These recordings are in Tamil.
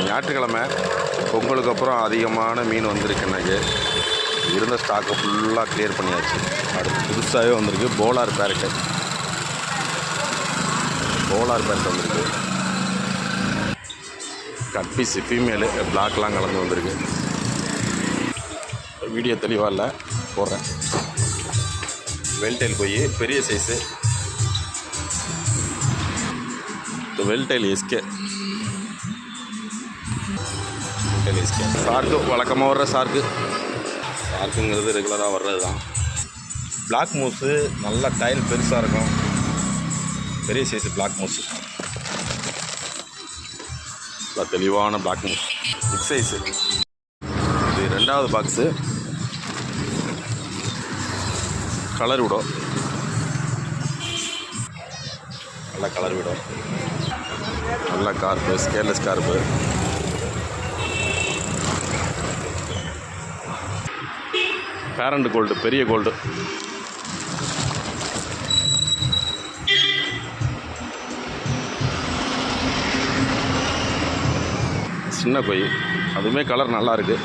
ஞாயிற்றுக்கிழமை பொங்கலுக்கு அப்புறம் அதிகமான மீன் வந்திருக்கு. எனக்கு இருந்த ஸ்டாக்கை ஃபுல்லாக கிளியர் பண்ணியாச்சு. அடுத்து புதுசாகவே வந்திருக்கு போலார் பேரட்டு வந்திருக்கு. கட்பீஸு ஃபீமேலு பிளாக்லாம் கலந்து வந்திருக்கு. வீடியோ தெளிவாக இல்லை போடுறேன். வெல்டைல் போய் பெரிய சைஸு வெல்டைல் எஸ்கே சார்க்கு வழக்கமாக வர்ற சார்க்குங்கிறது ரெகுலராக வர்றது தான். பிளாக் மூஸு நல்லா டைல் பெருசாக இருக்கும். பெரிய சைஸு பிளாக் மூஸு நல்லா தெளிவான பிளாக் மூஸ் பிக் சைஸு. இது 2வது பாக்ஸு. கலர் விடும், நல்லா கலர் விடும். நல்ல கார்ப்பு, ஸ்கேர்லெஸ் கார்ப்பு. பேரண்ட் கோல்டு, பெரிய கோல்டு. சின்ன கொய், அதுவுமே கலர் நல்லா இருக்கு.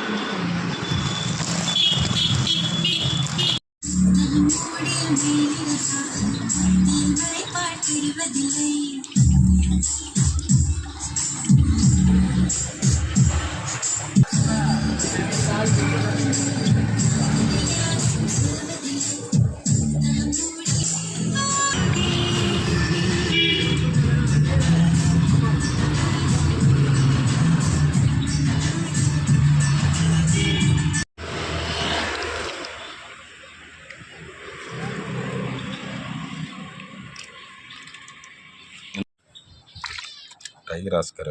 டைகர் ஆஸ்கர்,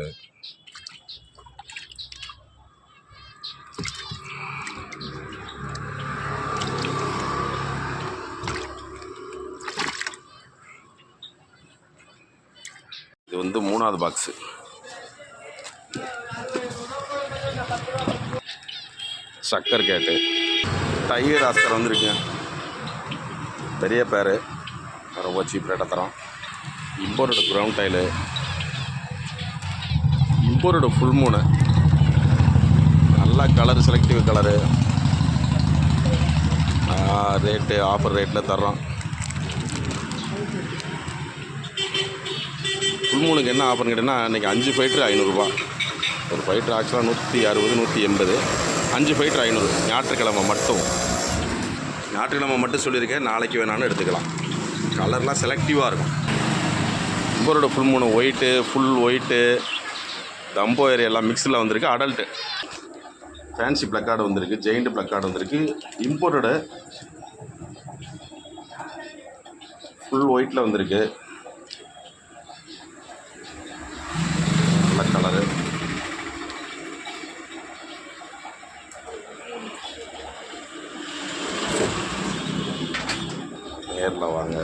இது வந்து 3வது பாக்ஸு. சக்கர் கேட்டு டைகர் ஆஸ்கர் வந்துருக்கு. பெரிய பேர், ரொம்ப சீப் ரேட்டாக தரோம். இம்போர்ட்டோட க்ரௌண்ட் டைலு, இம்போர்ட்டோட ஃபுல் மூணு, நல்லா colour, selective colour. Rate offer ரேட்டில் தர்றோம். ஃபுல் மூணுக்கு என்ன ஆஃபர்னு கேட்டிங்கன்னா, இன்றைக்கி 5 ஃபைட்ரு 500 ரூபா. ஒரு ஃபைட்ரு ஆக்சுவலாக 160 180, 5 ஃபைட்ரு 500. ஞாயிற்றுக்கிழமை மட்டும் சொல்லியிருக்கேன். நாளைக்கு வேணாலும் எடுத்துக்கலாம். கலர்லாம் செலக்டிவாக இருக்கும். இம்போர்ட்டோட ஃபுல் மூணு ஒயிட்டு, ஃபுல் ஒயிட்டு, தம்போ ஏரியா எல்லாம் மிக்ஸில் வந்திருக்கு. அடல்ட்டு ஃபேன்சி ப்ளக்கார்டு வந்திருக்கு, ஜெயிண்ட் ப்ளக்கார்டு வந்திருக்கு. இம்போர்ட்டோட ஃபுல் ஒயிட்டில் வந்திருக்கு. நல்ல கலரு. நேரில் வாங்க.